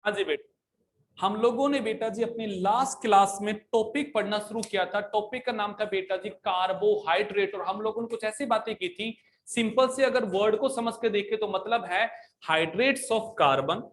हाँ जी बेटा, हम लोगों ने बेटा जी अपनी लास्ट क्लास में टॉपिक पढ़ना शुरू किया था। टॉपिक का नाम था बेटा जी कार्बोहाइड्रेट, और हम लोगों ने कुछ ऐसी बातें की थी। सिंपल से अगर वर्ड को समझ के देखें तो मतलब है हाइड्रेट्स ऑफ कार्बन।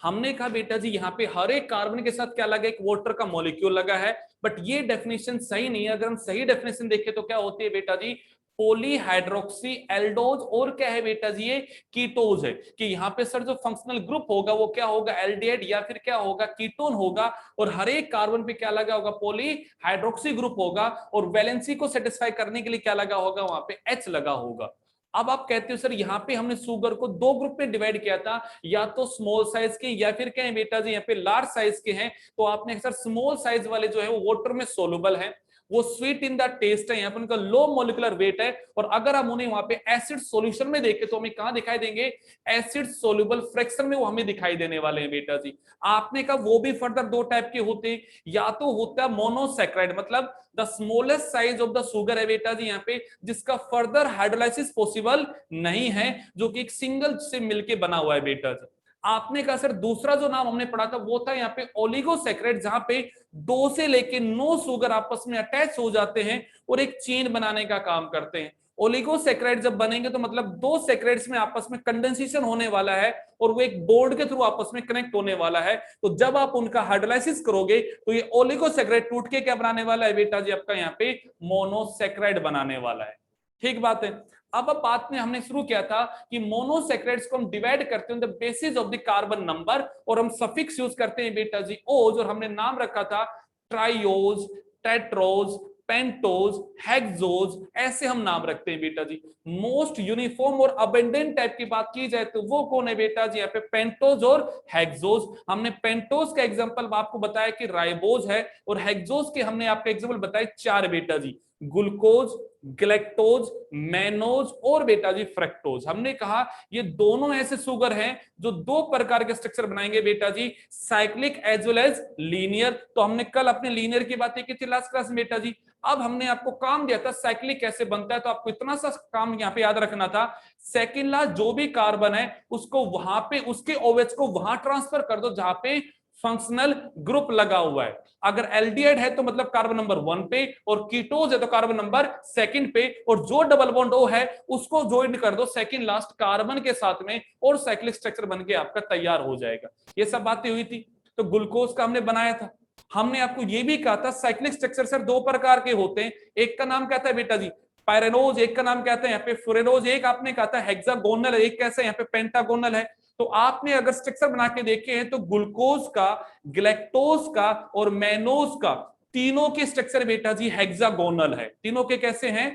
हमने कहा बेटा जी यहाँ पे हर एक कार्बन के साथ क्या लगा, एक वाटर का मॉलिक्यूल लगा है। बट ये डेफिनेशन सही नहीं है। अगर हम सही डेफिनेशन देखें तो क्या होती है बेटा जी, पॉलीहाइड्रोक्सी एल्डोज, और क्या है बेटा जी ये कीटोज है। कि यहाँ पे सर जो फंक्शनल ग्रुप होगा वो क्या होगा, एल्डिहाइड या फिर क्या होगा, कीटोन होगा। और हर एक कार्बन पे क्या लगा होगा, पॉलीहाइड्रोक्सी ग्रुप होगा। और वैलेंसी को सेटिस्फाई करने के लिए क्या लगा होगा, वहां पे एच लगा होगा। अब आप कहते हो सर यहाँ पे हमने शुगर को दो ग्रुप में डिवाइड किया था, या तो स्मॉल साइज के या फिर क्या है बेटा जी यहाँ पे लार्ज साइज के हैं। तो आपने सर स्मॉल साइज वाले जो है वो वाटर में सोलुबल है, वो स्वीट इन द टेस्ट है, यहाँ पर उनका लो मोलिकुलर वेट है। और अगर हम उन्हें वहां पे एसिड सॉल्यूशन में देखें तो हमें कहां दिखाई देंगे, एसिड सोल्यूबल फ्रैक्शन में वो हमें दिखाई देने वाले हैं बेटा जी। आपने कहा वो भी फर्दर दो टाइप के होते, या तो होता है मोनोसैकेराइड, मतलब the smallest size of the sugar है बेटा जी यहाँ पे, जिसका फर्दर हाइड्रोलाइसिस पॉसिबल नहीं है, जो कि एक सिंगल से मिलके बना हुआ है बेटा जी। आपने कहा सर दूसरा जो नाम हमने पढ़ा था वो था यहाँ पे ओलिगोसैकेराइड, जहां पे दो से लेके नो शुगर आपस में अटैच हो जाते हैं और एक चेन बनाने का काम करते हैं। ओलिगोसैकेराइड जब बनेंगे तो मतलब दो सैकेराइड्स में आपस में कंडेंसेशन होने वाला है, और वो एक बोर्ड के थ्रू आपस में कनेक्ट होने वाला है। तो जब आप उनका हाइड्रोलाइसिस करोगे तो ये ओलिगोसैकेराइड टूट के क्या बनाने वाला है बेटा जी, आपका यहाँ पे मोनोसैकेराइड बनाने वाला है। ठीक बात है। अब बात में हमने शुरू किया था कि मोनोसैकेराइड्स को हम डिवाइड करते हैं the basis of the carbon number, और हम सफिक्स यूज करते हैं बेटा जी ओज, और हमने नाम रखा था ट्राइओज, टेट्रोज, पेंटोज, हेक्सोज, ऐसे हम नाम रखते हैं बेटा जी। मोस्ट यूनिफॉर्म और अबेंडेंट टाइप की बात की जाए तो वो कौन है बेटा जी, यहाँ पे पेंटोज और हेक्सोज। हमने पेंटोज का एग्जांपल आपको बताया कि राइबोज है, और हेक्सोज के हमने आपको एग्जांपल बताए चार बेटा जी, ग्लूकोज, ग्लेक्टोज, मैनोज और बेटा जी फ्रक्टोज। हमने कहा ये दोनों ऐसे शुगर हैं जो दो प्रकार के स्ट्रक्चर बनाएंगे बेटा जी, cyclic as well as linear. तो हमने कल अपने लीनियर की बातें की थी लास्ट क्लास में बेटा जी। अब हमने आपको काम दिया था साइक्लिक कैसे बनता है, तो आपको इतना सा काम यहाँ पे याद रखना था, सेकंड लास्ट जो भी कार्बन है उसको वहां पे उसके ओवेच को वहां ट्रांसफर कर दो जहां पे फंक्शनल ग्रुप लगा हुआ है। अगर एल्डिहाइड है तो मतलब कार्बन नंबर 1 पे, और कीटोज है तो कार्बन नंबर सेकंड पे, और जो डबल बॉन्ड ओ है उसको ज्वाइन कर दो सेकंड लास्ट कार्बन के साथ में, और साइक्लिक स्ट्रक्चर बन के आपका तैयार हो जाएगा। ये सब बातें हुई थी। तो ग्लूकोज का हमने बनाया था। हमने आपको ये भी कहा था साइक्लिक स्ट्रक्चर सर दो प्रकार के होते हैं, एक का नाम कहता है बेटा जी पायरेनोज, एक का नाम कहता है यहाँ पे फुरेनोज, एक आपने कहा था हेक्सागोनल, एक कैसे यहाँ पे पेंटागोनल है। तो आपने अगर स्ट्रक्चर बना के देखे हैं तो ग्लूकोज का, ग्लेक्टोज का और मैनोज का, तीनों के स्ट्रक्चर बेटा जी हेक्सागोनल है। तीनों के कैसे हैं,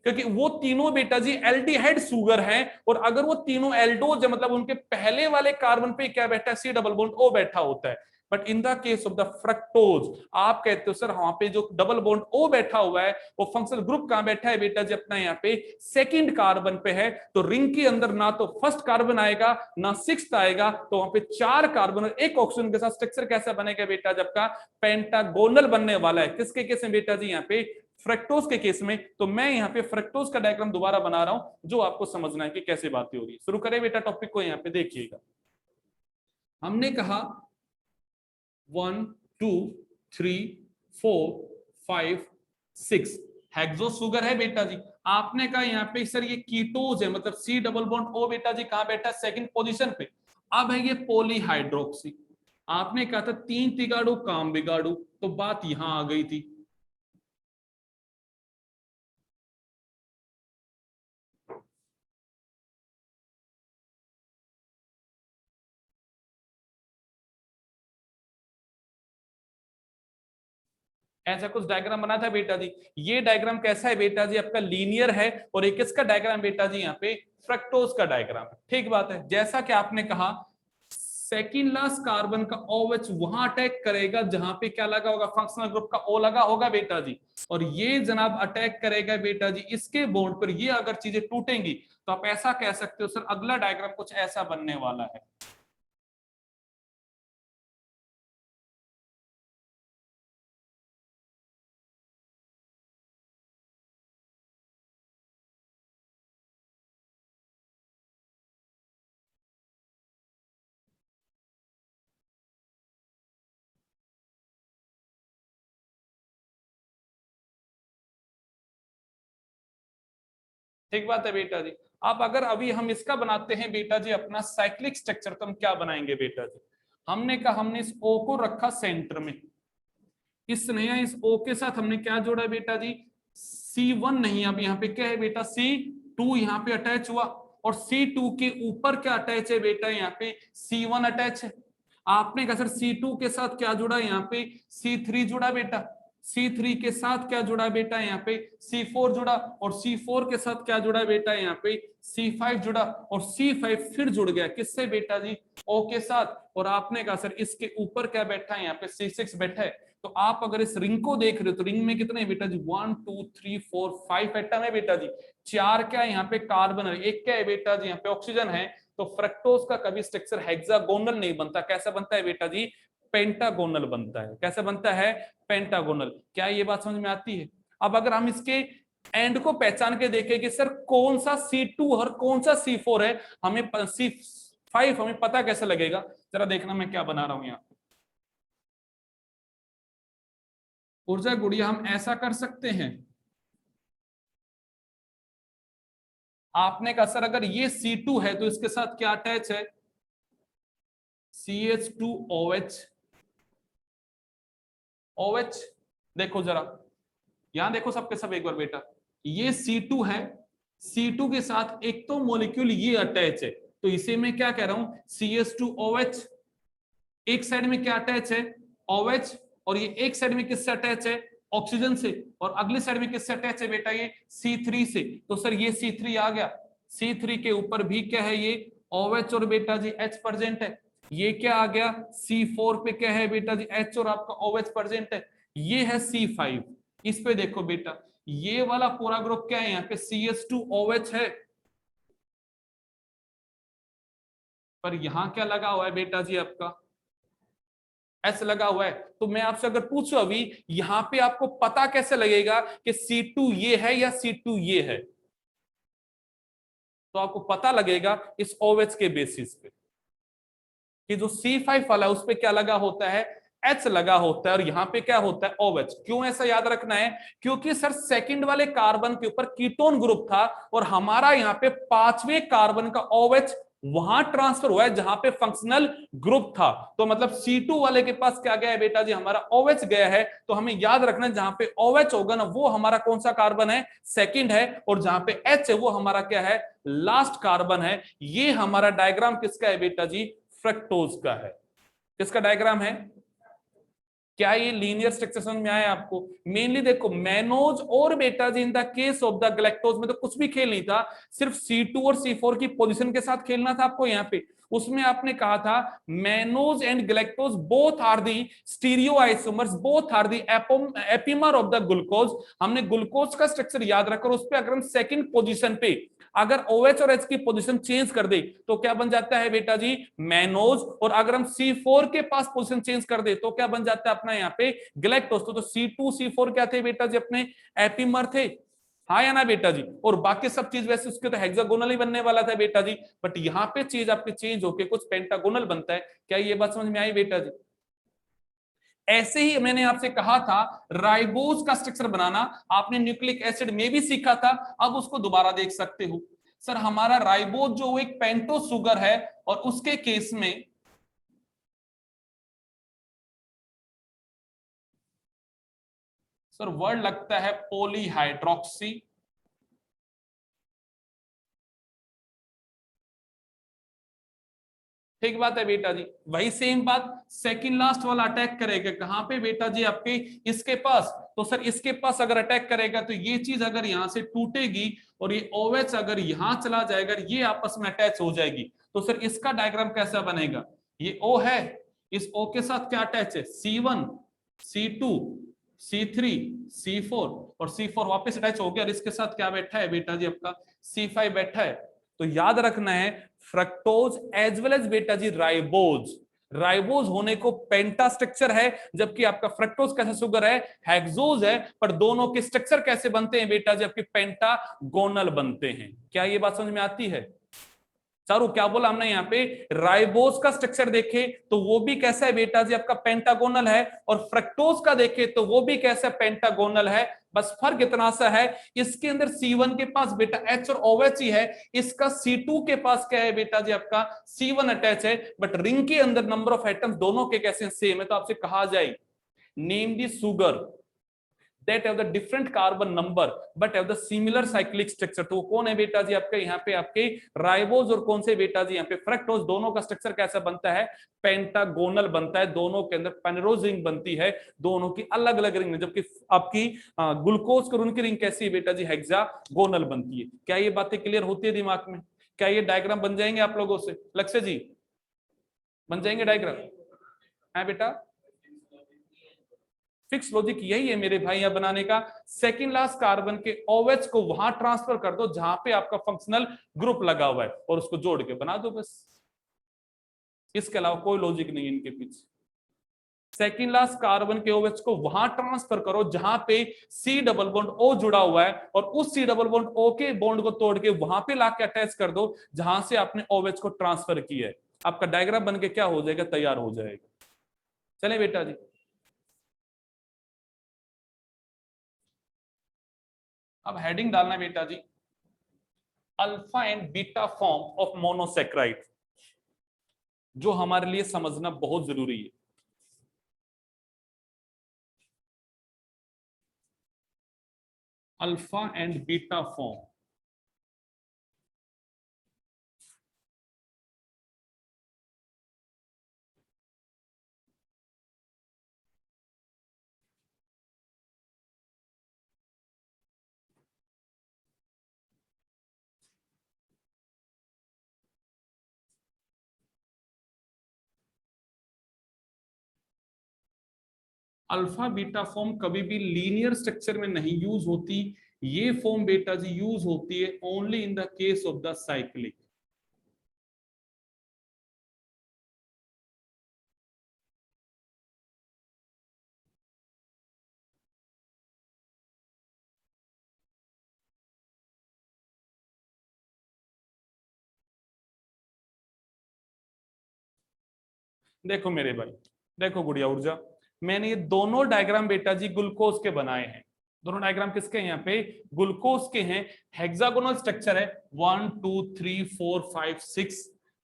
क्योंकि वो तीनों बेटा जी एल्डिहाइड शुगर हैं, और अगर वो तीनों एल्डोज है मतलब उनके पहले वाले कार्बन पे क्या बैठा है, सी डबल बॉन्ड ओ बैठा होता है। But in the case of the fructose आप कहते हो सर वहां पे जो डबल बॉन्ड ओ बैठा हुआ है वो फंक्शनल ग्रुप कहां बैठा है बेटा जी, अपना यहाँ पे सेकंड कार्बन पे है। तो रिंग के अंदर ना तो फर्स्ट कार्बन आएगा ना सिक्स्थ आएगा, तो वहां पे चार कार्बन और एक ऑक्सीजन के साथ स्ट्रक्चर कैसा बनेगा बेटा, जब का पेंटागोनल बनने वाला है। किसके केस में बेटा जी, यहाँ पे फ्रक्टोज के केस में। तो मैं यहाँ पे फ्रक्टोज का डायग्राम दोबारा बना रहा हूं जो आपको समझना है कि कैसे बातें हो रही है। शुरू करें बेटा टॉपिक को, यहाँ पे देखिएगा। हमने कहा 1 2 3 4 5 6 हेक्सो शुगर है बेटा जी। आपने कहा यहाँ पे सर ये कीटोज है, मतलब सी डबल बॉन्ड ओ बेटा जी कहां बैठा है, सेकंड पोजीशन पे। अब है ये पॉलीहाइड्रोक्सी। आपने कहा था तीन तिगाड़ू काम बिगाड़ू, तो बात यहां आ गई थी। ऐसा कुछ डायग्राम बना था बेटा जी। ये डायग्राम कैसा है बेटा जी, आपका लीनियर है, और एक इसका डायग्राम बेटा जी यहाँ पे फ्रक्टोज का डायग्राम है। ठीक बात है। जैसा कि आपने कहा सेकंड लास्ट कार्बन का OH वहां अटैक करेगा जहां पे क्या लगा होगा, फंक्शनल ग्रुप का O लगा होगा बेटा जी। और ये जनाब अटैक करेगा बेटा जी इसके बॉन्ड पर। ये अगर चीजें टूटेंगी तो आप ऐसा कह सकते हो सर अगला डायग्राम कुछ ऐसा बनने वाला है। ठीक बात है बेटा जी। अब अगर अभी हम इसका बनाते हैं बेटा जी अपना साइक्लिक स्ट्रक्चर, तो हम क्या बनाएंगे बेटा जी? हमने कहा हमने इस O को रखा सेंटर में, इस नया इस O के साथ हमने क्या जोड़ा बेटा जी? C1 नहीं, अब यहाँ पे क्या है बेटा? C2 यहाँ पे अटैच हुआ, और C2 के ऊपर क्या अटैच है बेटा? यहाँ पे C1 अटैच है। आपने कहा सर C2 के साथ क्या जुड़ा? यहाँ पे C3 जुड़ा बेटा। C3 के साथ क्या जुड़ा बेटा? यहाँ पे C4 जुड़ा, और C4 के साथ क्या जुड़ा बेटा? यहाँ पे C5 जुड़ा, और C5 फिर जुड़ गया किससे बेटा जी? O के साथ। और आपने कहा सर इसके ऊपर क्या बैठा है? यहाँ पे C6 बैठा है। तो आप अगर इस रिंग को देख रहे हो तो रिंग में कितने हैं बेटा जी? 1 2 3 4 5 एटम है बेटा जी। 4 क्या है यहाँ पे? कार्बन है। एक क्या है बेटा जी? यहाँ पे ऑक्सीजन है। तो फ्रक्टोज का कभी स्ट्रक्चर हेक्सागोनल नहीं बनता। कैसा बनता है बेटा जी? पेंटागोनल बनता है। कैसा बनता है? पेंटागोनल। क्या ये बात समझ में आती है? अब अगर हम इसके एंड को पहचान के देखें कि सर कौन सा C2 और कौन सा C4 है, हमें C5 हमें पता कैसे लगेगा? जरा देखना मैं क्या बना रहा हूं यहाँ। ऊर्जा गुड़िया हम ऐसा कर सकते हैं, आपने कहा सर अगर ये C2 है तो इसके साथ क्या अटैच है? CH2OH। OH देखो जरा, यहां देखो सबके सब एक बार बेटा, ये C2 है, C2 के साथ एक तो मॉलिक्यूल ये अटैच है, तो इसे मैं क्या कह रहा हूं? CH2OH। एक साइड में क्या अटैच है? OH। और ये एक साइड में किससे अटैच है? ऑक्सीजन से। और अगली साइड में किससे अटैच है बेटा? ये C3 से। तो सर ये C3 आ गया, C3 के ऊपर भी क्या है? ये OH और बेटा जी H प्रेजेंट है। ये क्या आ गया? C4 पे क्या है बेटा जी? H और आपका OH प्रेजेंट है। ये है C5। इस पे देखो बेटा, ये वाला पूरा ग्रुप क्या है? यहाँ पे CH2OH है, पर यहां क्या लगा हुआ है बेटा जी? आपका एस लगा हुआ है। तो मैं आपसे अगर पूछूं अभी, यहां पे आपको पता कैसे लगेगा कि C2 ये है या C2 ये है? तो आपको पता लगेगा इस OH के बेसिस पे कि जो C5 वाला है उस पे क्या लगा होता है? H लगा होता है, और यहां पे क्या होता है? OH। क्यों ऐसा याद रखना है? क्योंकि सर सेकंड वाले कार्बन के ऊपर कीटोन ग्रुप था, और हमारा यहाँ पे पांचवें कार्बन का OH वहां ट्रांसफर हुआ है जहां पे फंक्शनल ग्रुप था। तो मतलब C2 वाले के पास क्या गया है बेटा जी? हमारा OH गया है। तो हमें याद रखना है जहां पे OH होगा ना, वो हमारा कौन सा कार्बन है? सेकंड है। और जहां पे H है वो हमारा क्या है? लास्ट कार्बन है। ये हमारा डायग्राम किसका है बेटा जी? फ्रक्टोज का है। किसका डायग्राम है? क्या ये लीनियर स्ट्रक्चर समझ में आया आपको? मेनली देखो मैनोज और बेटा जी in the case of the galactose में तो कुछ भी खेल नहीं था, सिर्फ C2 और C4 की पोजीशन के साथ खेलना था आपको। यहाँ पे उसमें आपने कहा था mannose and galactose both are the stereoisomers, both are the epimer of the glucose. हमने ग्लूकोज का स्ट्रक्चर याद रखकर उस पर अगर हम सेकंड पोजीशन पे अगर OH और H की पोजीशन चेंज कर दे तो क्या बन जाता है बेटा जी? मैनोज। और अगर हम C4 के पास पोजीशन चेंज कर दे तो क्या बन जाता है अपना यहाँ पे? ग्लैक्टोज। तो C2 C4 क्या थे बेटा जी? अपने एपिमर थे, हाँ या ना बेटा जी? और बाकी सब चीज वैसे उसके तो हेक्सागोनल ही बनने वाला था बेटा जी, बट यहाँ पे चीज आपकी चेंज होके कुछ पेंटागोनल बनता है। क्या ये बात समझ में आई बेटा जी? ऐसे ही मैंने आपसे कहा था राइबोज का स्ट्रक्चर बनाना, आपने न्यूक्लिक एसिड में भी सीखा था, अब उसको दोबारा देख सकते हो। सर हमारा राइबोज जो एक पेंटो सुगर है, और उसके केस में सर वर्ड लगता है पॉलीहाइड्रोक्सी। ठीक बात है बेटा जी। वही सेम बात सेकंड लास्ट वाला अटैक करेगा कहां पे बेटा जी? आपके इसके पास। तो सर इसके पास अगर अटैक करेगा तो ये चीज अगर यहां से टूटेगी, और ये OH अगर यहां चला जाएगा, ये आपस में अटैच हो जाएगी। तो सर इसका डायग्राम कैसा बनेगा? ये O है, इस O के साथ क्या अटैच है? C1 C2 C3 C4, और C4 वापस अटैच हो गया, और इसके साथ क्या बैठा है बेटा जी? आपका C5 बैठा है। तो याद रखना है फ्रक्टोज एज वेल एज बेटा जी राइबोज, राइबोज होने को पेंटा स्ट्रक्चर है, जबकि आपका फ्रक्टोज कैसा शुगर है? हेक्सोज है। पर दोनों के स्ट्रक्चर कैसे बनते हैं बेटा जी? आपके पेंटागोनल बनते हैं। क्या ये बात समझ में आती है? चारों क्या बोला हमने यहाँ पे, राइबोज का स्ट्रक्चर देखे तो वो भी कैसा है बेटा जी आपका पेंटागोनल है, और फ्रक्टोज का देखे तो वो भी कैसा पेंटागोनल है। बस फर्क इतना सा है, इसके अंदर C1 के पास बेटा H और OH ही है, इसका C2 के पास क्या है बेटा जी आपका C1 अटैच है, बट रिंग के अंदर नंबर ऑफ एटम्स दोनों के कैसे सेम है। तो आपसे कहा जाए name the sugar that have the different carbon number but have the similar cyclic structure, तो कौन है बेटा जी आपके यहाँ पे आपके राइबोज, और कौन से बेटा जी यहाँ पे फ्रक्टोज। दोनों का स्ट्रक्चर कैसा बनता है, पेंटागोनल बनता है, दोनों के अंदर पेनरोज रिंग बनती है, दोनों की अलग अलग रिंग, जबकि आपकी ग्लूकोज और उनकी रिंग कैसी है बेटा जी हेक्सागोनल बनती है। क्या ये बातें क्लियर होती है दिमाग में, क्या ये डायग्राम बन जाएंगे आप लोगों से, लक्ष्य जी बन जाएंगे डायग्राम है बेटा। फिक्स लॉजिक यही है मेरे भाई यहां बनाने का, सेकंड लास्ट कार्बन के OH को वहां ट्रांसफर कर दो जहां पे आपका फंक्शनल ग्रुप लगा हुआ है और उसको जोड़ के बना दो बस, इसके अलावा कोई लॉजिक नहीं है इनके पीछे। सेकंड लास्ट कार्बन के OH को वहां ट्रांसफर करो जहां पे C डबल बॉन्ड O जुड़ा हुआ है, और उस C डबल बॉन्ड O के बॉन्ड को तोड़ के वहां पे लाके अटैच कर दो जहां से आपने OH को ट्रांसफर किया है। आपका डायग्राम बन के क्या हो जाएगा, तैयार हो जाएगा। चले बेटा जी, अब हेडिंग डालना बेटा जी, alpha and beta form of monosaccharide, जो हमारे लिए समझना बहुत जरूरी है। Alpha and beta form, alpha beta form कभी भी लीनियर स्ट्रक्चर में नहीं यूज होती, ये फॉर्म बेटा जी यूज होती है only in the case of the cyclic. देखो मेरे भाई, देखो गुड़िया ऊर्जा, मैंने ये दोनों डायग्राम बेटा जी ग्लूकोज के बनाए हैं। दोनों डायग्राम किसके हैं यहाँ पे, ग्लूकोज के हैं। हेक्सागोनल स्ट्रक्चर है, 1 2 3 4 5 6,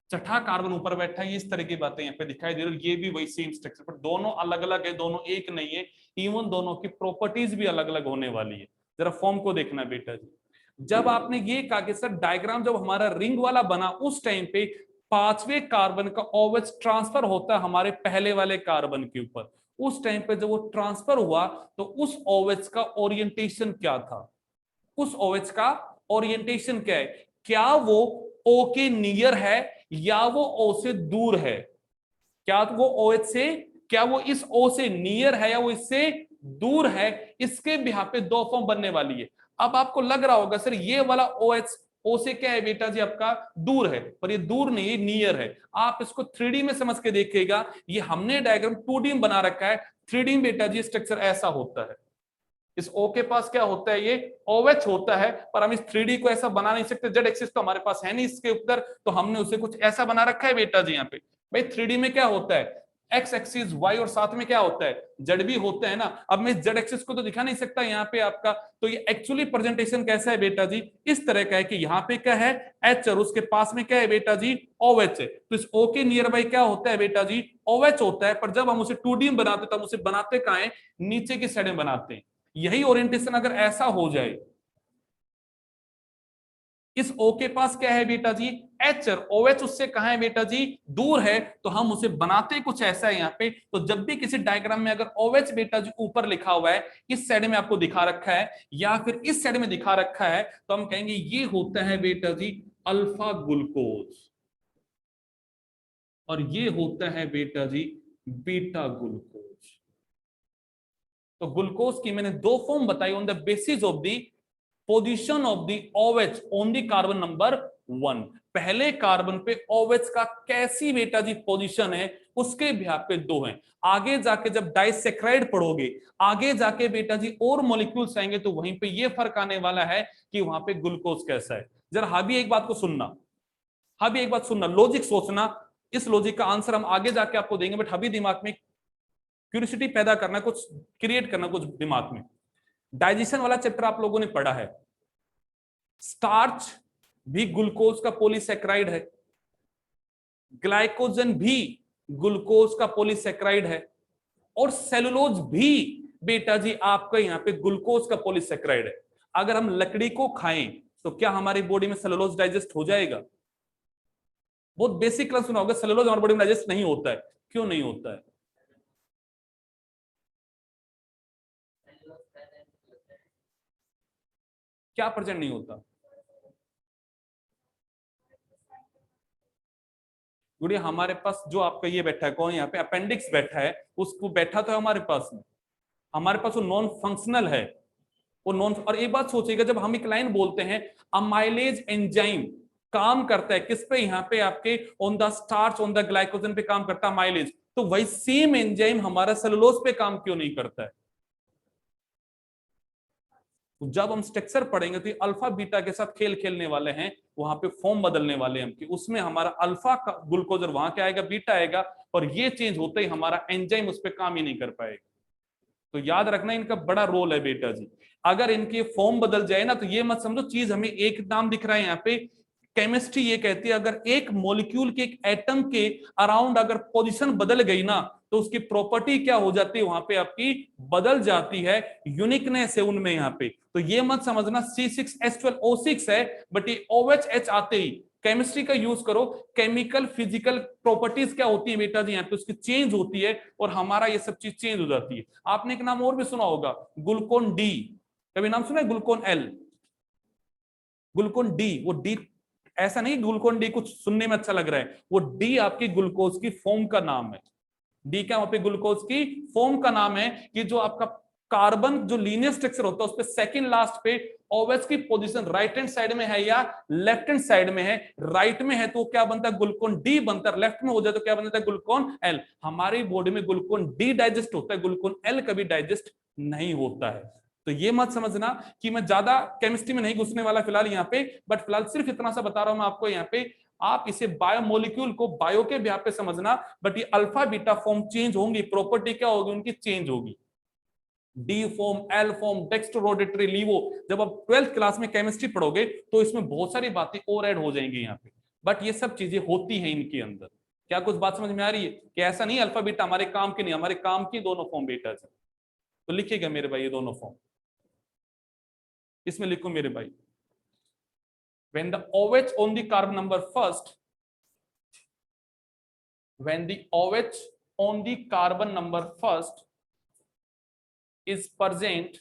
छठा कार्बन ऊपर बैठा है, इस तरह की बातें यहाँ पे दिखाई दे रही है। ये भी वही सेम स्ट्रक्चर, पर दोनों अलग अलग है, दोनों एक नहीं है, इवन दोनों की प्रॉपर्टीज भी अलग अलग होने वाली है। जरा फॉर्म को देखना बेटा जी, जब आपने ये कहा कि सर डायग्राम जब हमारा रिंग वाला बना उस टाइम पे पांचवें कार्बन का OH ट्रांसफर होता है हमारे पहले वाले कार्बन के ऊपर, उस टाइम पे जब वो ट्रांसफर हुआ तो उस OH का ओरिएंटेशन क्या था, उस OH का ओरिएंटेशन क्या है, क्या वो O के नियर है या वो O से दूर है, क्या वो OH से, क्या वो इस O से नियर है या वो इससे दूर है, इसके बिहाफ पे दो फॉर्म बनने वाली है। अब आपको लग रहा होगा सर ये वाला OH O से क्या है बेटा जी आपका दूर है, पर ये दूर नहीं, ये नियर है। आप इसको 3D में समझ के देखिएगा, ये हमने डायग्राम 2D में बना रखा है, 3D में बेटा जी स्ट्रक्चर ऐसा होता है। इस O के पास क्या होता है, ये OH होता है, पर हम इस 3D को ऐसा बना नहीं सकते, जेड एक्सिस तो हमारे पास है नहीं इसके ऊपर, तो हमने उसे कुछ ऐसा बना रखा है बेटा जी यहाँ पे। भाई 3D में क्या होता है, एक्स एक्सिस वाई और साथ में क्या होता है, जेड भी होता है ना। अब मैं जेड एक्सिस को तो दिखा नहीं सकता यहाँ पे आपका, तो ये एक्चुअली प्रेजेंटेशन कैसा है बेटा जी, इस तरह का है कि यहाँ पे क्या है एच और उसके पास में क्या है बेटा जी OH है, तो इस O के नियर बाई क्या होता है बेटा जी OH होता है। पर जब हम उसे 2D में बनाते तब उसे बनाते कहाँ है, नीचे की साइड में बनाते हैं। यही ओरिएंटेशन अगर ऐसा हो जाए, इस O के पास क्या है बेटा जी H और OH उससे कहां है बेटा जी दूर है, तो हम उसे बनाते कुछ ऐसा है यहाँ पे। तो जब भी किसी डायग्राम में अगर OH बेटा जी ऊपर लिखा हुआ है, इस साइड में आपको दिखा रखा है या फिर इस साइड में दिखा रखा है, तो हम कहेंगे ये होता है बेटा जी अल्फा ग्लूकोज, और ये होता है बेटा जी बीटा ग्लूकोज। तो ग्लूकोज की मैंने दो फॉर्म बताई on the basis of the position of the OH on the carbon number 1। पहले कार्बन पे OH का कैसी बेटा जी पोजीशन है उसके बिहाफ पे दो हैं। आगे जाके जब डाइसेक्राइड पढ़ोगे, आगे जाके बेटा जी और मॉलिक्यूल्स आएंगे, तो वहीं पे ये फर्क आने वाला है कि वहां पे ग्लूकोज कैसा है। जरा हाबी एक बात को सुनना, अभी एक बात सुनना, लॉजिक सोचना, इस लॉजिक का आंसर हम आगे जाके आपको देंगे, बट अभी दिमाग में क्यूरियोसिटी पैदा करना, कुछ क्रिएट करना कुछ दिमाग में। डाइजेशन वाला चैप्टर आप लोगों ने पढ़ा है, स्टार्च भी ग्लूकोज का पॉलीसेक्राइड है, ग्लाइकोजन भी ग्लूकोज का पॉलीसेक्राइड है, और सेलुलोज भी बेटा जी आपका यहाँ पे ग्लूकोज का पॉलीसेक्राइड है। अगर हम लकड़ी को खाएं तो क्या हमारी बॉडी में सेलुलोज डाइजेस्ट हो जाएगा? बहुत बेसिक क्लास सुना होगा, सेलुलोज हमारी बॉडी में डाइजेस्ट नहीं होता है। क्यों नहीं होता है? क्या प्रेजेंट नहीं होता? गुड़िया हमारे पास जो आपका ये बैठा है, कौन यहाँ पे अपेंडिक्स बैठा है, उसको बैठा तो है हमारे पास में, हमारे पास वो नॉन फंक्शनल है, वो नॉन। और एक बात सोचिएगा, जब हम एक लाइन बोलते हैं अमाइलेज एंजाइम काम करता है किस पे, यहाँ पे आपके on the starch on the glycogen पे काम करता है अमाइलेज, तो वही सेम एंजाइम हमारा सेलुलोज पे काम क्यों नहीं करता है? तो जब हम स्ट्रक्चर पढ़ेंगे तो अल्फा बीटा के साथ खेल खेलने वाले हैं, वहां पे फॉर्म बदलने वाले हैं, उसमें हमारा अल्फा का ग्लूकोज वहां क्या आएगा, बीटा आएगा, और ये चेंज होते ही हमारा एंजाइम उस पर काम ही नहीं कर पाएगा। तो याद रखना इनका बड़ा रोल है बेटा जी। अगर इनके फॉर्म बदल जाए ना, तो ये मत समझो चीज हमें एक नाम दिख रहा है यहाँ पे, केमिस्ट्री ये कहती है अगर एक मॉलिक्यूल के, एक एटम के अराउंड अगर पोजीशन बदल गई ना, तो उसकी प्रॉपर्टी क्या हो जाती है, वहां पे आपकी बदल जाती है, यूनिकनेस है उनमें यहाँ पे। तो ये मत समझना C6H12O6 है, बट ये OH आते ही केमिस्ट्री का यूज करो, केमिकल फिजिकल प्रॉपर्टीज क्या होती है बेटा जी यहाँ पे, उसकी चेंज होती है, और हमारा ये सब चीज चेंज हो जाती है। आपने एक नाम और भी सुना होगा, ग्लूकोन डी, कभी नाम सुना है ग्लूकोन एल, ग्लूकोन डी, वो डी ऐसा नहीं ग्लूकोन डी कुछ सुनने में अच्छा लग रहा है, वो डी आपकी ग्लूकोज की फॉर्म का नाम है। डी क्या वहां पे ग्लूकोज की फॉर्म का नाम है, कि जो आपका कार्बन जो लीनियर स्ट्रक्चर होता है उस पे सेकंड लास्ट पे ओएच की पोजीशन राइट हैंड साइड में है या लेफ्ट हैंड साइड में है, राइट में है तो क्या बनता है, ग्लूकोन डी बनता है, लेफ्ट में हो जाए तो क्या बनता है, ग्लूकोन एल। हमारी बॉडी में ग्लूकोन डी डाइजेस्ट होता है, ग्लूकोन एल कभी डाइजेस्ट नहीं होता है। तो ये मत समझना कि मैं ज्यादा केमिस्ट्री में नहीं घुसने वाला फिलहाल यहाँ पे, बट फिलहाल सिर्फ इतना सा बता रहा हूं मैं आपको यहाँ पे, आप इसे बायोमोलिक्यूल को बायो के ब्याह पे समझना, बट ये अल्फा बीटा फॉर्म चेंज होंगी, प्रॉपर्टी क्या होगी उनकी चेंज होगी, डी फॉर्म, एल फॉर्म, डेक्स्ट्रोरोडेटरी, लीवो। जब आप 12th क्लास में केमिस्ट्री पढ़ोगे तो इसमें बहुत सारी बातें और ऐड हो जाएंगी यहाँ पे, बट ये सब चीजें होती हैं इनके अंदर। क्या कुछ बात समझ में आ रही है कि ऐसा नहीं अल्फा बीटा हमारे काम की नहीं, हमारे काम की दोनों फॉर्म बेटा है। तो लिखिएगा मेरे भाई ये दोनों फॉर्म, इसमें लिखो मेरे भाई, when the OH on the carbon number first, when the OH on the carbon number first is present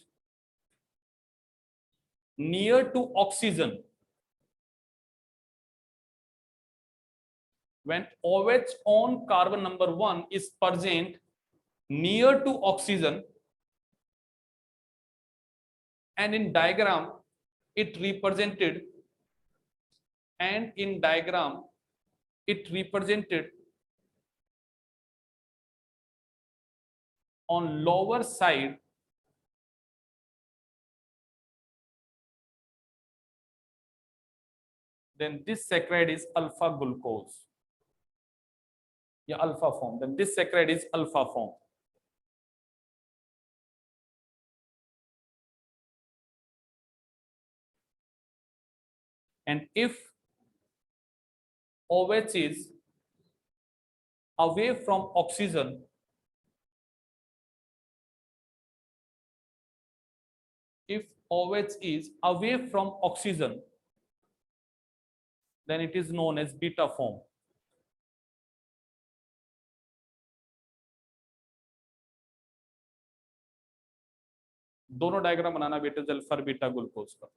near to oxygen, when OH on carbon number 1 is present near to oxygen, and in diagram it represented, and in diagram it represented on lower side, then this saccharide is alpha glucose, या alpha form, then this saccharide is alpha form. And if OH is away from oxygen, if OH is away from oxygen, then it is known as beta form. दोनों diagram बनाना बेटे alpha beta glucose का।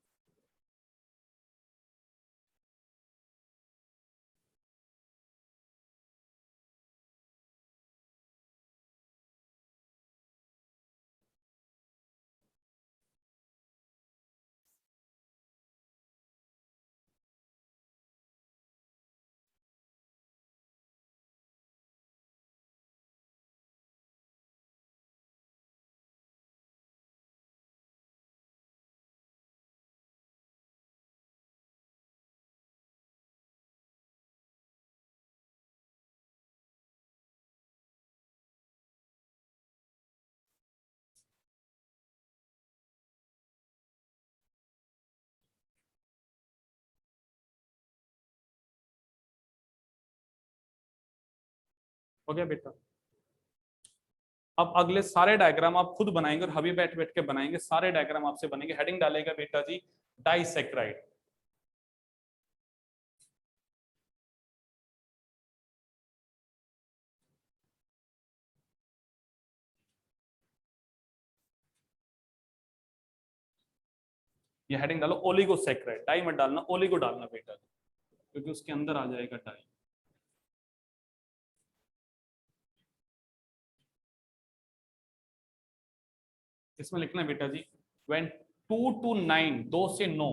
हो गया बेटा। अब अगले सारे diagram आप खुद बनाएंगे और अभी बैठ बैठ के बनाएंगे, सारे डायग्राम आपसे बनेंगे। हेडिंग डालेगा बेटा जी डाइसेक्राइड। ये हेडिंग डालो ओलिगोसेक्राइड, डाई मत डालना, ओलिगो डालना बेटा, क्योंकि उसके अंदर आ जाएगा डाई। इसमें लिखना है बेटा जी व्हेन 2 to 9, 2 से 9,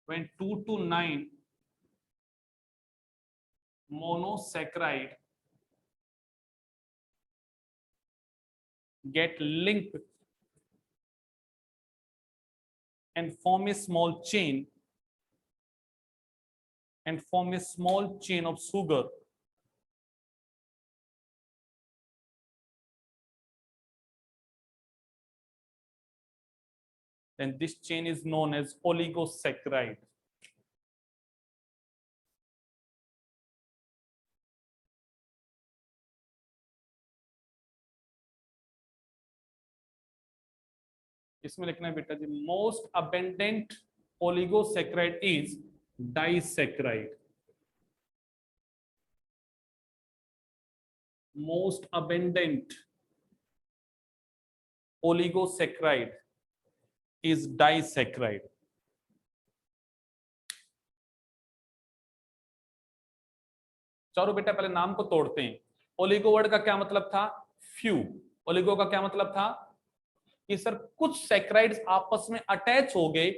when 2 to 9 monosaccharide get linked and form a small chain of sugar, then this chain is known as oligosaccharide. इसमें लिखना है बेटा जी most abundant oligosaccharide is disaccharide. Most abundant oligosaccharide is disaccharide. चलो बेटा पहले नाम को तोड़ते हैं। ओलिगो वर्ड का क्या मतलब था? फ्यू। ओलिगो का क्या मतलब था कि सर कुछ सैकराइड्स आपस में अटैच हो गए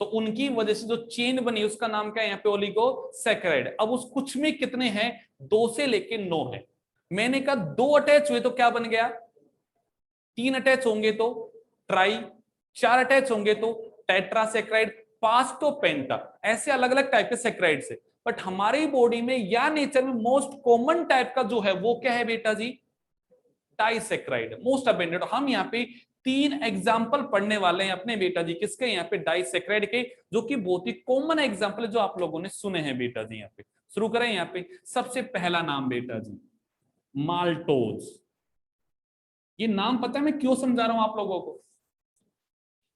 तो उनकी वजह से जो चेन बनी उसका नाम क्या है यहाँ पे? Oligo saccharide. अब उस कुछ में कितने हैं? 2 से लेके 9 है। मैंने कहा 2 अटैच हुए तो क्या बन गया? 3 अटैच होंगे तो ट्राई, 4 अटैच होंगे तो टेट्रासैकराइड, 5 तो पेंटा। ऐसे अलग अलग टाइप के सैकराइड से। बट हमारी बॉडी में या नेचर में मोस्ट कॉमन टाइप का जो है वो क्या है बेटा जी? Disaccharide, most abundant. हम यहाँ पे 3 एग्जाम्पल पढ़ने वाले हैं अपने बेटा जी, किसके? यहाँ पे डाइसेक्राइड के, जो कि बहुत ही कॉमन एग्जाम्पल है जो आप लोगों ने सुने हैं बेटा जी। यहाँ पे शुरू करें। यहाँ पे सबसे पहला नाम बेटा जी माल्टोज। ये नाम पता है मैं क्यों समझा रहा हूं आप लोगों को?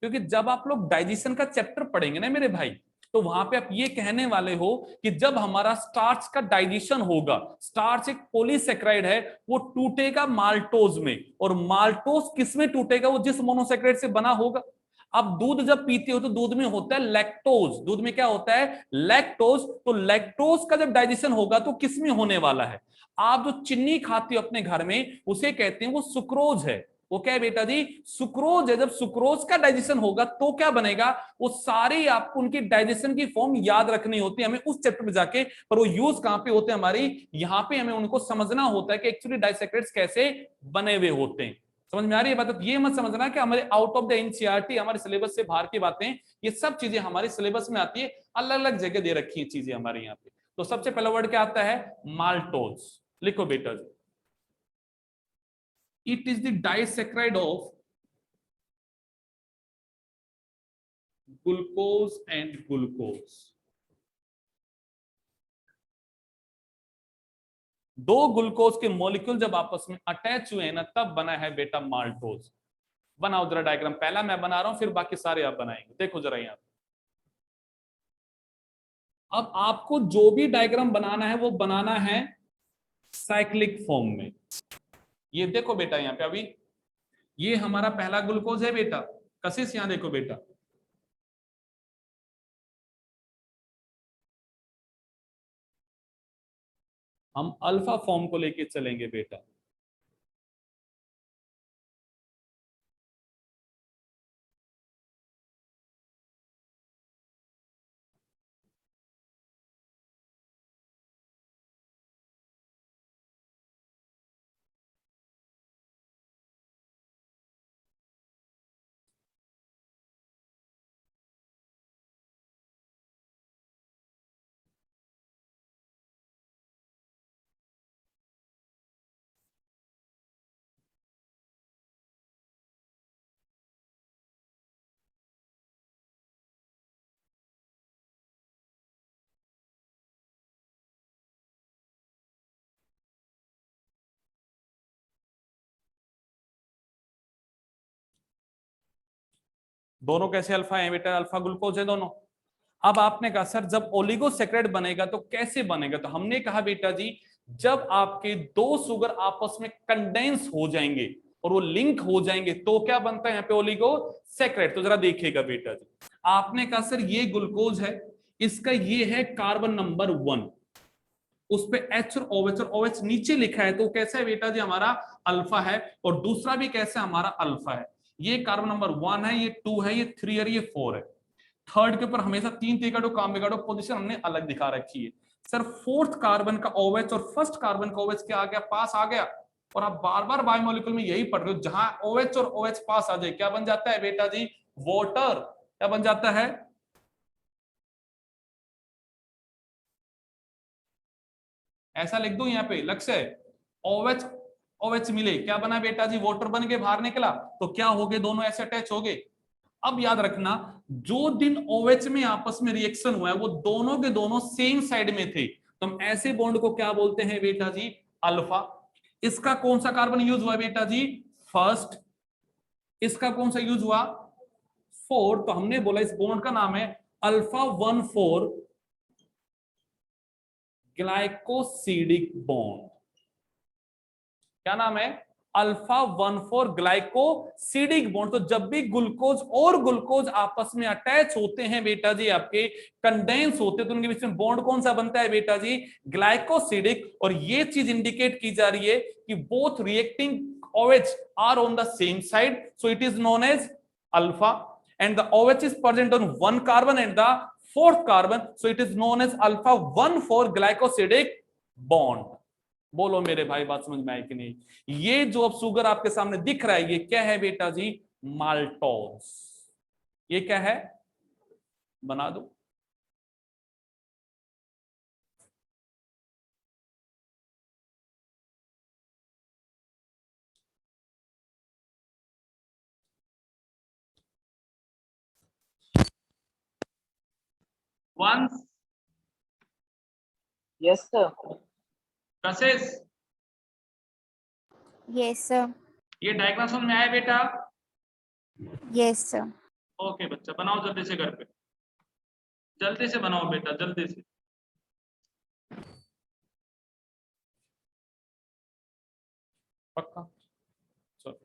क्योंकि जब आप लोग डाइजेशन का चैप्टर पढ़ेंगे ना मेरे भाई, तो वहां पे आप ये कहने वाले हो कि जब हमारा स्टार्च का डाइजेशन होगा, स्टार्च एक पॉलीसेक्राइड है, वो टूटेगा माल्टोज में। और माल्टोज किस में टूटेगा? वो जिस मोनोसेक्राइड से बना होगा। अब दूध जब पीते हो तो दूध में होता है लैक्टोज। दूध में क्या होता है? लैक्टोज। तो लैक्टोज का जब डाइजेशन होगा तो किस में होने वाला है? आप जो चीनी खाते हो अपने घर में उसे कहते हैं वो सुक्रोज है। वो क्या है बेटा जी? सुक्रोज है। जब सुक्रोज का डाइजेशन होगा तो क्या बनेगा? वो सारे आपको उनकी डाइजेशन की फॉर्म याद रखनी होती है हमें उस चैप्टर में जाके, पर वो यूज कहां पे होते हैं? हमारी यहाँ पे हमें उनको समझना होता है कि एक्चुअली डाइसेक्रेट्स कैसे बने हुए होते हैं। समझ में आ रही है बात? ये मत समझना कि हमारे आउट ऑफ द एनसीईआरटी, हमारे सिलेबस से बाहर की बातें, ये सब चीजें हमारे सिलेबस में आती है, अलग अलग जगह दे रखी है चीजें हमारे यहाँ पे। तो सबसे पहला वर्ड क्या आता है? माल्टोज। लिखो बेटा जी, it is the disaccharide of glucose and glucose। दो ग्लूकोज के मॉलिक्यूल जब आपस में अटैच हुए हैं ना, तब बना है बेटा माल्टोज। बनाओ जरा डायग्राम, पहला मैं बना रहा हूं फिर बाकी सारे आप बनाएंगे। देखो जरा यहां, अब आपको जो भी डायग्राम बनाना है वो बनाना है साइक्लिक फॉर्म में। ये देखो बेटा यहां पे अभी ये हमारा पहला ग्लूकोज है बेटा। कशिश यहां देखो बेटा, हम अल्फा फॉर्म को लेके चलेंगे बेटा। दोनों कैसे अल्फा है बेटा, अल्फा ग्लूकोज है दोनों। अब आपने कहा सर जब ओलिगोसैकेराइड बनेगा तो कैसे बनेगा, तो हमने कहा बेटा जी जब आपके दो शुगर आपस में कंडेंस हो जाएंगे और वो लिंक हो जाएंगे तो क्या बनता है यहाँ पे ओलिगोसैकेराइड। तो जरा देखिएगा बेटा जी, आपने कहा सर ये ग्लूकोज है, इसका ये है कार्बन नंबर 1, उस पे H और OH और OH नीचे लिखा है, तो कैसा है बेटा जी हमारा अल्फा है, और दूसरा भी कैसा हमारा अल्फा है। ये कार्बन नंबर 1 है, ये 2 है, ये 3 है, ये 4 है। थर्ड के ऊपर हमेशा 3 तिगाड़ो काम बिगाड़ो पोजीशन हमने अलग दिखा रखी है। सर फोर्थ कार्बन का OH और फर्स्ट कार्बन का OH क्या आ गया, पास आ गया। और आप बार बार बायोमोलिक्यूल में यही पढ़ रहे हो, जहां OH और OH पास आ जाए क्या बन जाता है बेटा जी, वाटर। क्या बन जाता है, ऐसा लिख दूं यहाँ पे लक्ष्य, OH OH मिले क्या बना बेटा जी, वाटर बन के बाहर निकला, तो क्या हो गए, दोनों ऐसे अटैच हो गए। अब याद रखना जो दिन OH में आपस में रिएक्शन हुआ है वो दोनों के दोनों सेम साइड में थे, तो हम ऐसे बॉन्ड को क्या बोलते हैं बेटा जी, अल्फा। इसका कौन सा कार्बन यूज हुआ बेटा जी, फर्स्ट। इसका कौन सा यूज हुआ, 4, तो हमने बोला इस बॉन्ड का नाम है अल्फा 1,4 ग्लाइकोसिडिक बॉन्ड। क्या नाम है, अल्फा 1,4 ग्लाइकोसिडिक बॉन्ड। तो जब भी ग्लूकोज और ग्लूकोज आपस में अटैच होते हैं बेटा जी, आपके कंडेंस होते हैं, तो उनके बीच में बॉन्ड कौन सा बनता है बेटा जी, ग्लाइकोसिडिक। और ये चीज इंडिकेट की जा रही है कि both reacting OH are on the same side, so it is known as alpha, and the OH is present on one carbon and the fourth carbon, so it is known as alpha 1,4 glycosidic bond। बोलो मेरे भाई बात समझ में आई कि नहीं। ये जो अब शुगर आपके सामने दिख रहा है ये क्या है बेटा जी, माल्टोज। ये क्या है, बना दो। Once, yes sir. Process, yes sir. ये डायग्राम समझ में आया बेटा, यस सर। ओके बच्चा बनाओ जल्दी से घर पे, जल्दी से बनाओ बेटा जल्दी से। पक्का, चलो।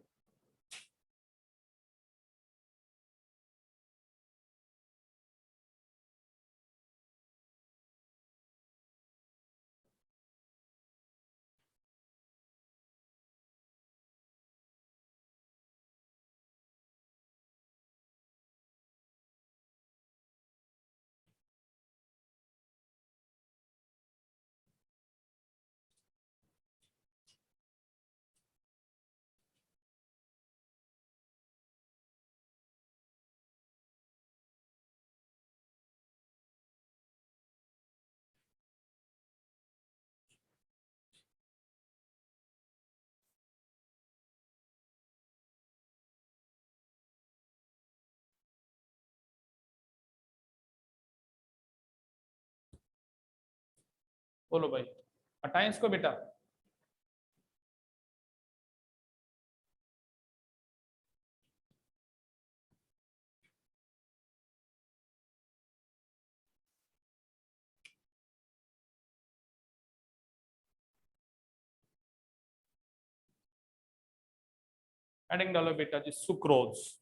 बोलो भाई, हटाएं इसको बेटा। एडिंग डालो बेटा जी सुक्रोज।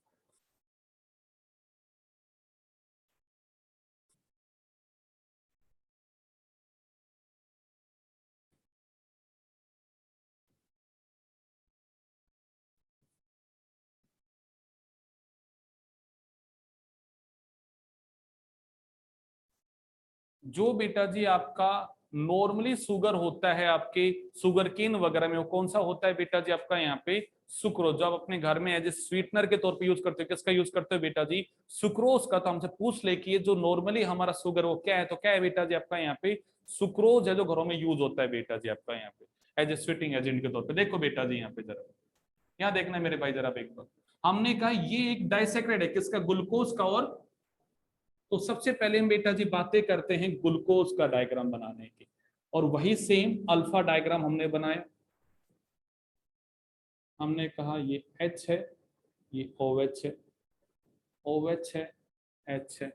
जो बेटा जी आपका नॉर्मली शुगर होता है आपके शुगर केन वगैरह में, वो कौन सा होता है बेटा जी आपका यहाँ पे, सुक्रोज। जो आप अपने घर में एज ए स्वीटनर के तौर पे यूज करते हो, किसका यूज करते हो बेटा जी, सुक्रोज का। तो हमसे पूछ ले कि ये जो नॉर्मली हमारा शुगर वो क्या है, तो क्या है बेटा जी आपका यहाँ पे सुक्रोज है, जो घरों में यूज होता है बेटा जी आपका यहाँ पे एज ए स्वीटिंग एजेंट के तौर पे। देखो बेटा जी यहाँ पे जरा, यहाँ देखना है मेरे भाई जरा एक बार, हमने कहा ये एक डाइसेक्राइड है किसका, ग्लूकोज का। और तो सबसे पहले हम बेटा जी बातें करते हैं ग्लूकोज का डायग्राम बनाने की, और वही सेम अल्फा डायग्राम हमने बनाया। हमने कहा ये H है, ये OH है, OH है, H है,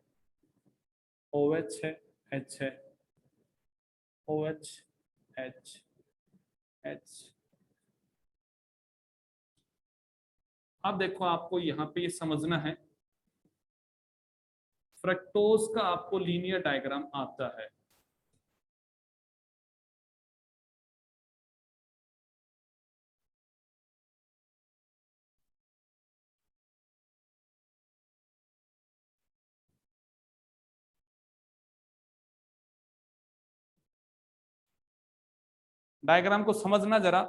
OH है, H है, OH, H, H। अब देखो आपको यहाँ पे ये समझना है, फ्रक्टोज का आपको लीनियर डायग्राम आता है। डायग्राम को समझना जरा,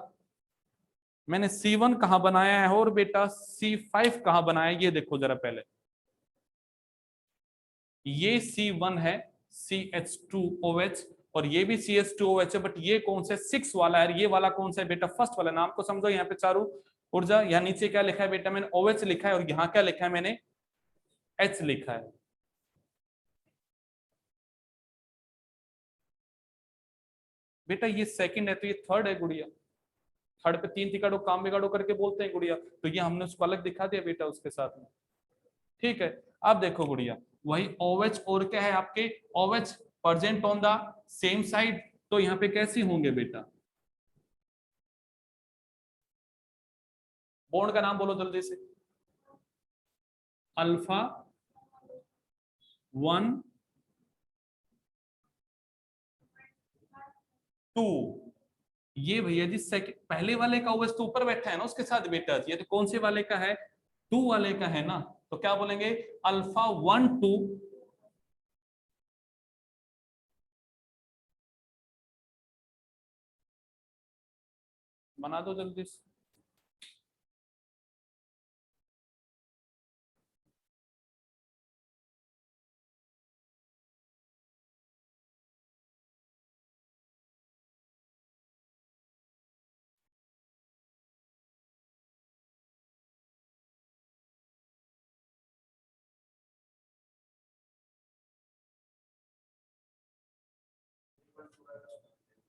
मैंने C1 कहां बनाया है और बेटा C5 कहां बनाया है, ये देखो जरा पहले। ये C1 है, CH2OH, और ये भी CH2OH है, बट ये कौन सा 6 वाला है, ये वाला कौन सा है बेटा, फर्स्ट वाला। नाम को समझो, यहाँ पे चारों ऊर्जा, यहाँ नीचे क्या लिखा है बेटा, मैंने OH लिखा है, और यहाँ क्या लिखा है मैंने, H लिखा है। बेटा ये सेकंड है तो ये थर्ड है गुड़िया, थर्ड पे 3 तिकाड़ो काम बिगाड़ो करके बोलते हैं गुड़िया, तो ये हमने उसको अलग दिखा दिया बेटा उसके साथ में। ठीक है, अब देखो गुड़िया, वही OH और क्या है आपके, OH present on the same side, तो यहाँ पे कैसी होंगे बेटा, बॉन्ड का नाम बोलो जल्दी से, अल्फा 1 2। ये भैया जी पहले वाले का OH तो ऊपर बैठा है ना उसके साथ बेटा, ये तो कौन से वाले का है, 2 वाले का है ना, तो क्या बोलेंगे, अल्फा 1 2, बना दो जल्दी से।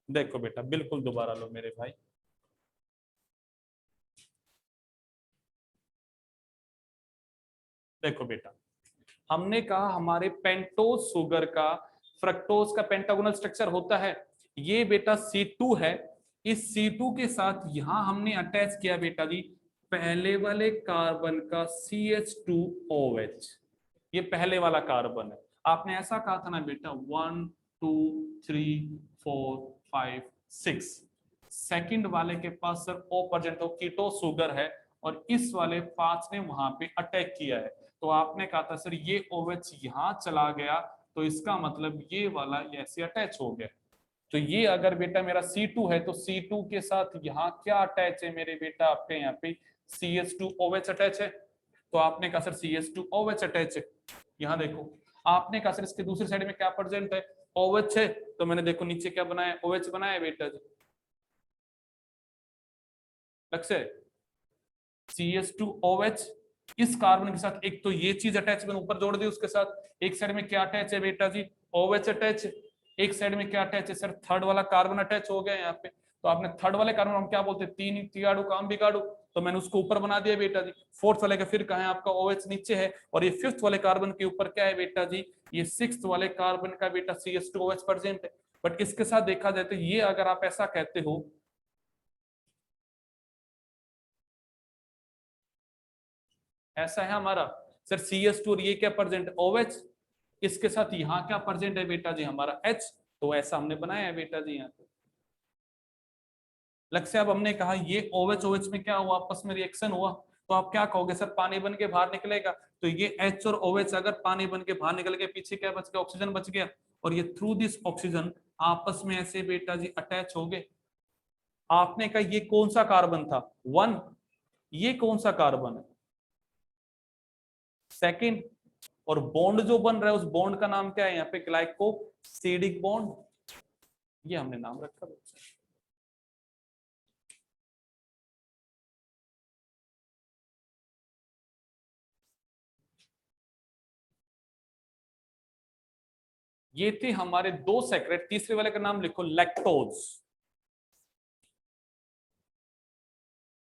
देखो बेटा बिल्कुल दोबारा लो मेरे भाई, देखो बेटा, हमने कहा हमारे पेंटोज शुगर का फ्रक्टोज का पेंटागोनल स्ट्रक्चर होता है, ये बेटा C2 है, इस C2 के साथ यहां हमने अटैच किया बेटा जी पहले वाले कार्बन का CH2OH, ये पहले वाला कार्बन है। आपने ऐसा कहा था ना बेटा 1 2 3 4 5 6, सेकंड वाले के पास सर O प्रेजेंट हो, कीटो शुगर है, और इस वाले 5 ने वहां पे अटैक किया है, तो आपने कहा था सर ये OH यहां चला गया, तो इसका मतलब ये वाला ऐसे अटैच हो गया। तो ये अगर बेटा मेरा C2 है, तो C2 के साथ यहाँ क्या अटैच है मेरे बेटा, आपके यहाँ पे CH2OH अटैच है, तो आपने कहा सर CH2OH अटैच है। यहाँ देखो, आपने कहा सर इसके दूसरी साइड में क्या प्रेजेंट है, OH है, तो मैंने देखो नीचे क्या बनाया, OH बनाया बेटा जी, लक्ष्य CH2OH, इस कार्बन के साथ एक तो ये चीज अटैच मैंने ऊपर जोड़ दी, उसके साथ एक साइड में क्या अटैच है बेटा जी, OH अटैच, एक साइड में क्या अटैच है सर, थर्ड वाला कार्बन अटैच हो गया यहाँ पे, तो आपने थर्ड वाले कार्बन हम क्या बोलते हैं, तीन तिगाड़ू काम बिगाड़ू, तो मैंने उसको ऊपर बना दिया बेटा जी। फोर्थ वाले का फिर कहा है आपका OH नीचे है, और ये फिफ्थ वाले कार्बन के ऊपर क्या है बेटा जी, ये सिक्स्थ वाले कार्बन का बेटा CH2OH प्रेजेंट है। बट इसके साथ देखा जाए तो ये अगर आप ऐसा कहते हो, ऐसा है हमारा सर CH2 और ये क्या प्रेजेंट OH, इसके साथ यहाँ क्या प्रेजेंट है बेटा जी हमारा H, तो ऐसा हमने बनाया है बेटा जी यहाँ पे। लक्ष्य अब हमने कहा ये OH OH में क्या हुआ, आपस में रिएक्शन हुआ, तो आप क्या कहोगे सर पानी बन के बाहर निकलेगा, तो ये H और OH अगर पानी बन के बाहर निकल के पीछे क्या बच गया, ऑक्सीजन बच गया, और ये थ्रू दिस ऑक्सीजन आपस में ऐसे बेटा जी अटैच हो गए। आपने कहा ये कौन सा कार्बन था, 1, ये कौन सा कार्बन है, सेकंड, और बॉन्ड जो बन रहा है उस बॉन्ड का नाम क्या है यहाँ पे, ग्लाइकोसिडिक बॉन्ड, ये हमने नाम रखा बच्चा। ये थे हमारे दो सेक्रेट, तीसरे वाले का नाम लिखो लैक्टोज,